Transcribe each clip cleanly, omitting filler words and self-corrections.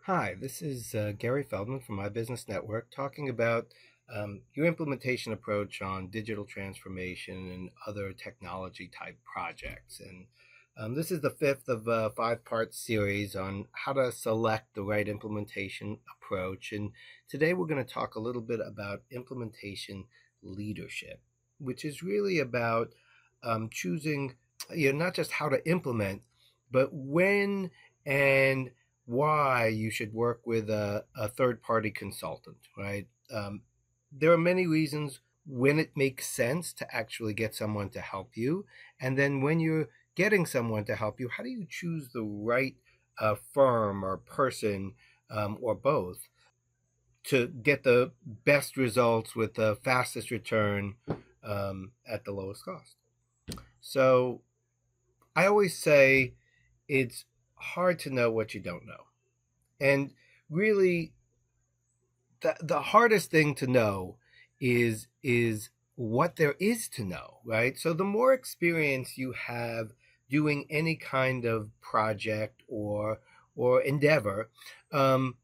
Hi, this is Gary Feldman from My Business Network talking about your implementation approach on digital transformation and other technology type projects. And this is the fifth of a five-part series on how to select the right implementation approach. And today we're going to talk a little bit about implementation leadership, which is really about choosing, not just how to implement, but when and why you should work with a third party consultant, right? There are many reasons when it makes sense to actually get someone to help you. And then when you're getting someone to help you, how do you choose the right firm or person or both to get the best results with the fastest return at the lowest cost? So I always say it's hard to know what you don't know. And really, the hardest thing to know is what there is to know, right? So the more experience you have doing any kind of project or endeavor, um,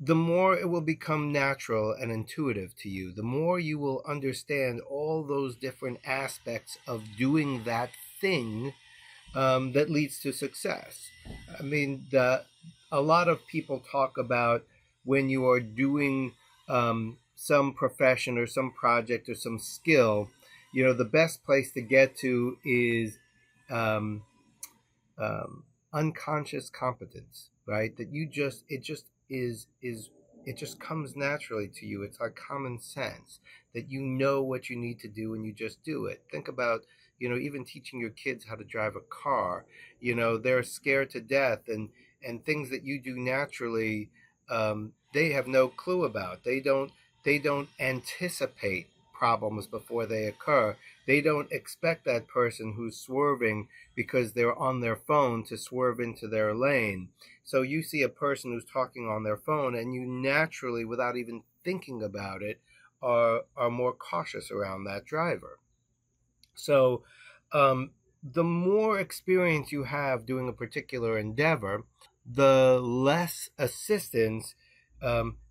the more it will become natural and intuitive to you. The more you will understand all those different aspects of doing that thing that leads to success. I mean, a lot of people talk about when you are doing some profession or some project or some skill, the best place to get to is um, unconscious competence, right? That it just comes naturally to you. It's like common sense that you know what you need to do and you just do it. Think about, even teaching your kids how to drive a car. They're scared to death, and things that you do naturally, they have no clue about. They don't anticipate problems before they occur. They don't expect that person who's swerving because they're on their phone to swerve into their lane. So you see a person who's talking on their phone, and you naturally, without even thinking about it, are more cautious around that driver. So the more experience you have doing a particular endeavor, the less assistance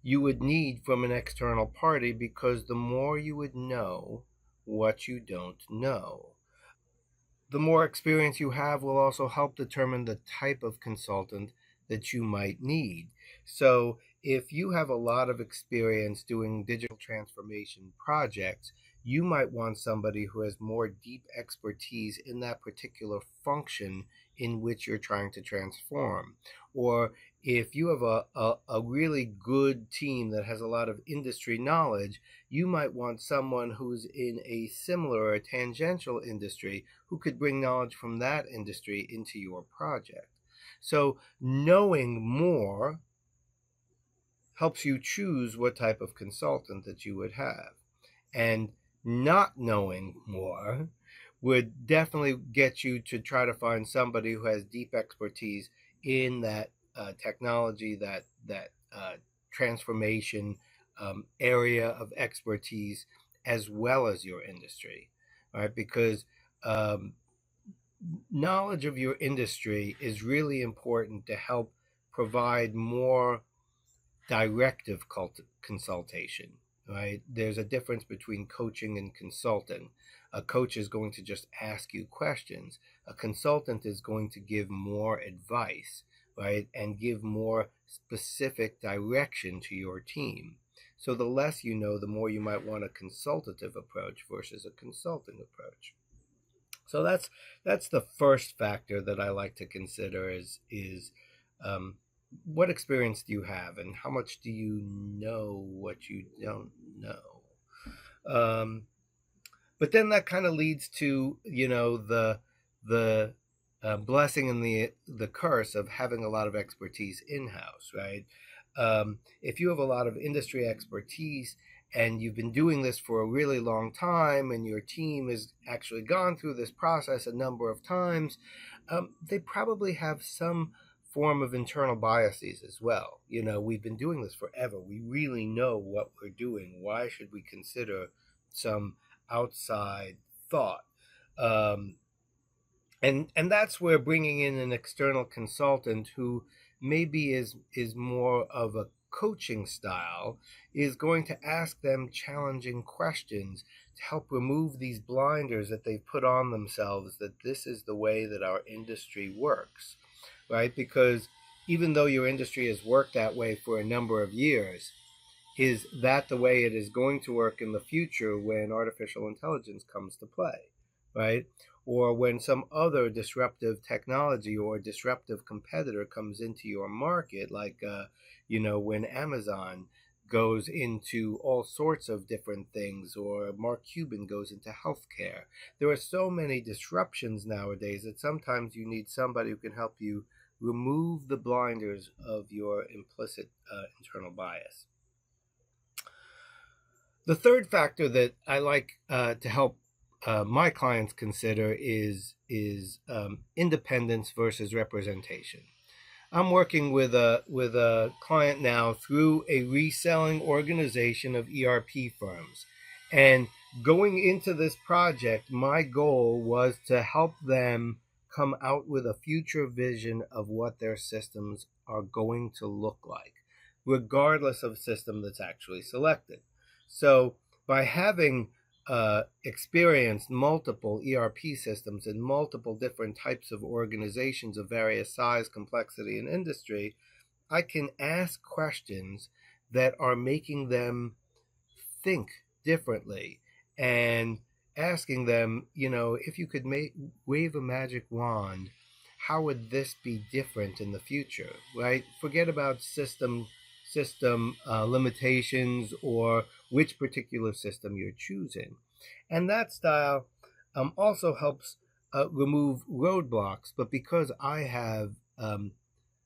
you would need from an external party, because the more you would know what you don't know. The more experience you have will also help determine the type of consultant that you might need. So, if you have a lot of experience doing digital transformation projects, you might want somebody who has more deep expertise in that particular function in which you're trying to transform. Or if you have a really good team that has a lot of industry knowledge, you might want someone who's in a similar or tangential industry who could bring knowledge from that industry into your project. So, knowing more helps you choose what type of consultant that you would have. And not knowing more would definitely get you to try to find somebody who has deep expertise in that technology, that transformation area of expertise, as well as your industry, right? Because um, knowledge of your industry is really important to help provide more directive consultation, right? There's a difference between coaching and consulting. A coach is going to just ask you questions. A consultant is going to give more advice, right? And give more specific direction to your team. So the less you know, the more you might want a consultative approach versus a consulting approach. So that's the first factor that I like to consider is um, what experience do you have, and how much do you know what you don't know. Um, but then that kind of leads to the blessing and the curse of having a lot of expertise in house, right? If you have a lot of industry expertise and you've been doing this for a really long time, and your team has actually gone through this process a number of times, they probably have some form of internal biases as well. We've been doing this forever. We really know what we're doing. Why should we consider some outside thought? Um, and that's where bringing in an external consultant who maybe is more of a coaching style, is going to ask them challenging questions to help remove these blinders that they've put on themselves, that this is the way that our industry works, right? Because even though your industry has worked that way for a number of years, is that the way it is going to work in the future when artificial intelligence comes to play, right? Or when some other disruptive technology or disruptive competitor comes into your market, like, when Amazon goes into all sorts of different things, or Mark Cuban goes into healthcare. There are so many disruptions nowadays that sometimes you need somebody who can help you remove the blinders of your implicit internal bias. The third factor that I like to help my clients consider is independence versus representation. I'm working with a client now through a reselling organization of ERP firms, and going into this project, my goal was to help them come out with a future vision of what their systems are going to look like, regardless of system that's actually selected. So by having experienced multiple ERP systems in multiple different types of organizations of various size, complexity, and industry, I can ask questions that are making them think differently, and asking them, if you could wave a magic wand, how would this be different in the future, right? Forget about system limitations or which particular system you're choosing. And that style also helps remove roadblocks. But because I have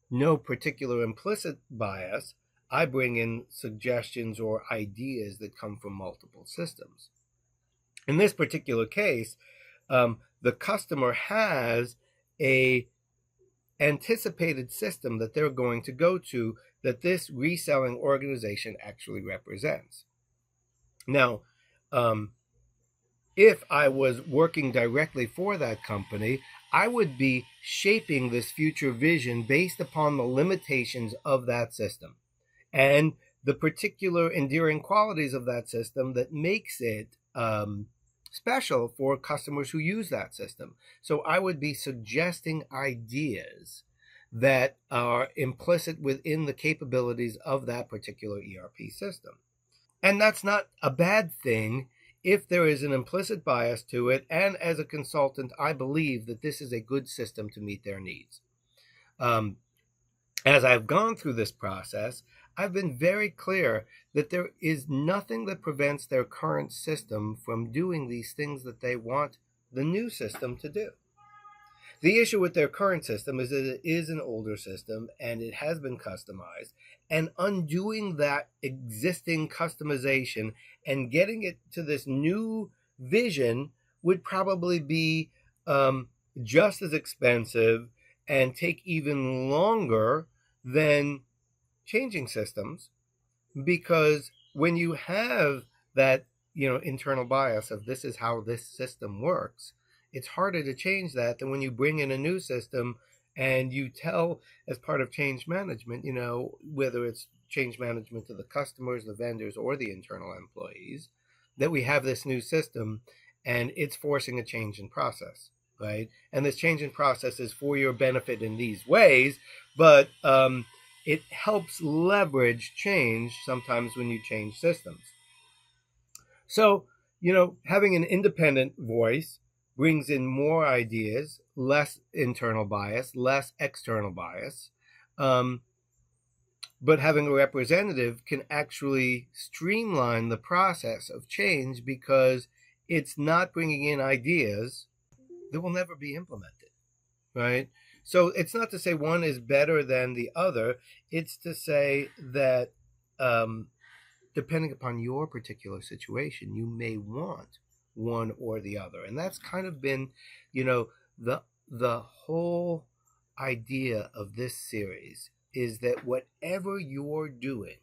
no particular implicit bias, I bring in suggestions or ideas that come from multiple systems. In this particular case, the customer has a anticipated system that they're going to go to, that this reselling organization actually represents. Now, if I was working directly for that company, I would be shaping this future vision based upon the limitations of that system and the particular endearing qualities of that system that makes it special for customers who use that system. So I would be suggesting ideas that are implicit within the capabilities of that particular ERP system. And that's not a bad thing if there is an implicit bias to it. And as a consultant, I believe that this is a good system to meet their needs. As I've gone through this process, I've been very clear that there is nothing that prevents their current system from doing these things that they want the new system to do. The issue with their current system is that it is an older system and it has been customized, and undoing that existing customization and getting it to this new vision would probably be just as expensive and take even longer than changing systems, because when you have that internal bias of this is how this system works, it's harder to change that than when you bring in a new system and you tell, as part of change management, whether it's change management to the customers, the vendors, or the internal employees, that we have this new system and it's forcing a change in process, right? And this change in process is for your benefit in these ways, but it helps leverage change sometimes when you change systems. So, having an independent voice brings in more ideas, less internal bias, less external bias. But having a representative can actually streamline the process of change, because it's not bringing in ideas that will never be implemented, right? So it's not to say one is better than the other. It's to say that depending upon your particular situation, you may want one or the other. And that's kind of been, the whole idea of this series, is that whatever you're doing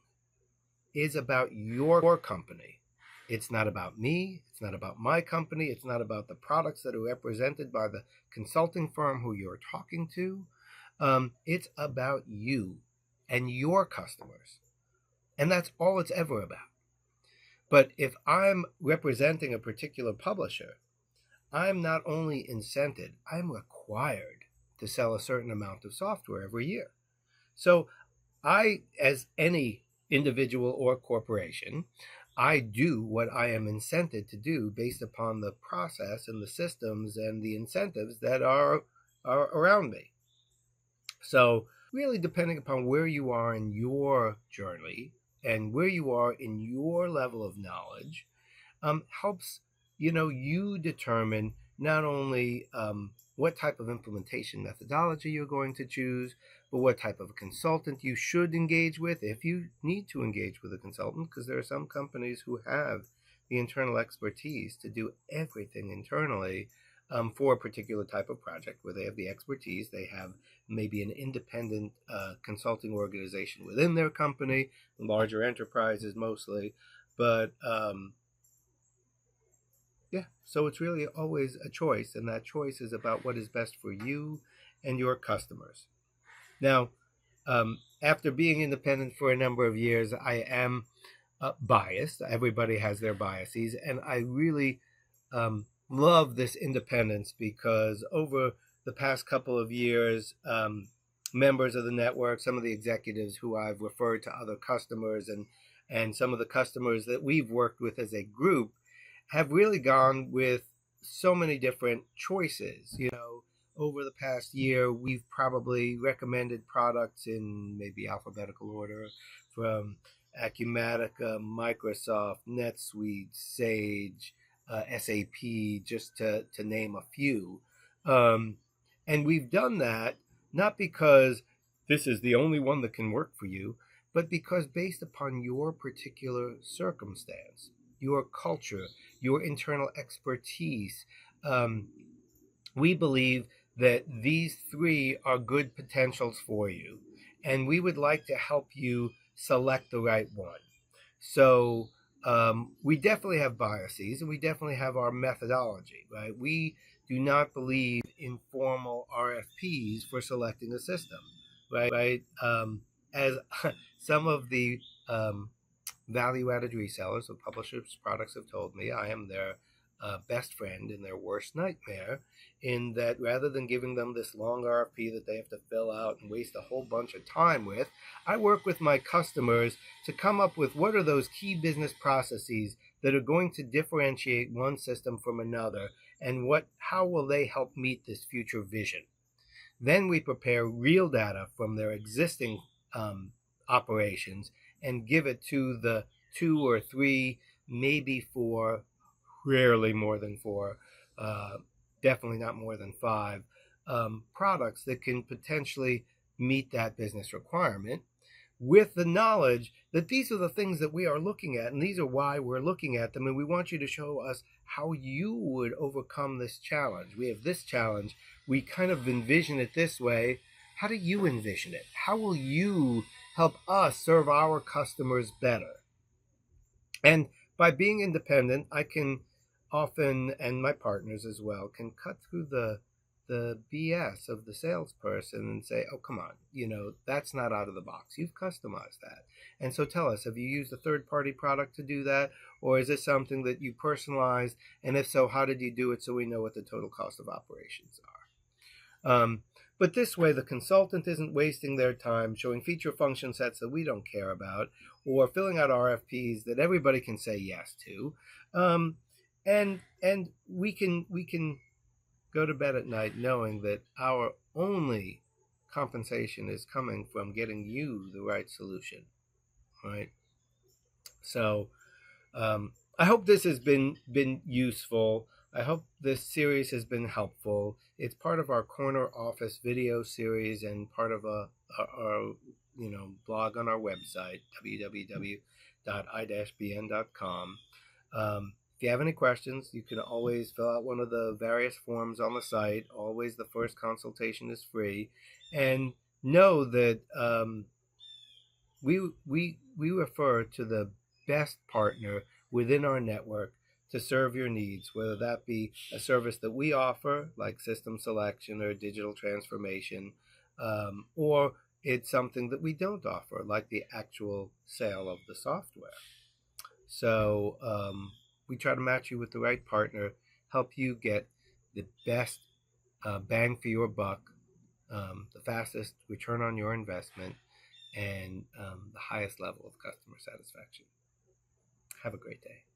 is about your company. It's not about me. It's not about my company. It's not about the products that are represented by the consulting firm who you're talking to. It's about you and your customers. And that's all it's ever about. But if I'm representing a particular publisher, I'm not only incented, I'm required to sell a certain amount of software every year. So I, as any individual or corporation, I do what I am incented to do based upon the process and the systems and the incentives that are around me. So really depending upon where you are in your journey and where you are in your level of knowledge, helps you determine not only what type of implementation methodology you're going to choose, but what type of consultant you should engage with if you need to engage with a consultant, because there are some companies who have the internal expertise to do everything internally for a particular type of project where they have the expertise. They have maybe an independent consulting organization within their company, larger enterprises mostly, but yeah, so it's really always a choice, and that choice is about what is best for you and your customers. Now, after being independent for a number of years, I am biased. Everybody has their biases, and I really love this independence because over the past couple of years, members of the network, some of the executives who I've referred to other customers, and some of the customers that we've worked with as a group have really gone with so many different choices. Over the past year, we've probably recommended products in maybe alphabetical order from Acumatica, Microsoft, NetSuite, Sage, SAP, just to name a few. And we've done that not because this is the only one that can work for you, but because based upon your particular circumstance, your culture, your internal expertise, we believe that these three are good potentials for you, and we would like to help you select the right one. So we definitely have biases, and we definitely have our methodology, right? We do not believe in formal RFPs for selecting a system, right? As some of the value-added resellers of publishers' products have told me, I am their best friend and their worst nightmare, in that rather than giving them this long RFP that they have to fill out and waste a whole bunch of time with, I work with my customers to come up with what are those key business processes that are going to differentiate one system from another, and how will they help meet this future vision. Then we prepare real data from their existing operations and give it to the 2 or 3, maybe 4, rarely more than 4, definitely not more than 5 products that can potentially meet that business requirement, with the knowledge that these are the things that we are looking at, and these are why we're looking at them, and we want you to show us how you would overcome this challenge. We have this challenge. We kind of envision it this way. How do you envision it? How will you help us serve our customers better? And by being independent, I can often, and my partners as well, can cut through the BS of the salesperson and say, oh, come on, that's not out of the box. You've customized that. And so tell us, have you used a third-party product to do that? Or is it something that you personalized? And if so, how did you do it so we know what the total cost of operations are? But this way, the consultant isn't wasting their time showing feature function sets that we don't care about, or filling out RFPs that everybody can say yes to. And we can go to bed at night knowing that our only compensation is coming from getting you the right solution, right? So I hope this has been useful. I hope this series has been helpful. It's part of our corner office video series and part of our blog on our website, www.i-bn.com. If you have any questions, you can always fill out one of the various forms on the site. Always the first consultation is free. And know that we refer to the best partner within our network to serve your needs, whether that be a service that we offer, like system selection or digital transformation, or it's something that we don't offer, like the actual sale of the software. So we try to match you with the right partner, help you get the best bang for your buck, the fastest return on your investment, and the highest level of customer satisfaction. Have a great day.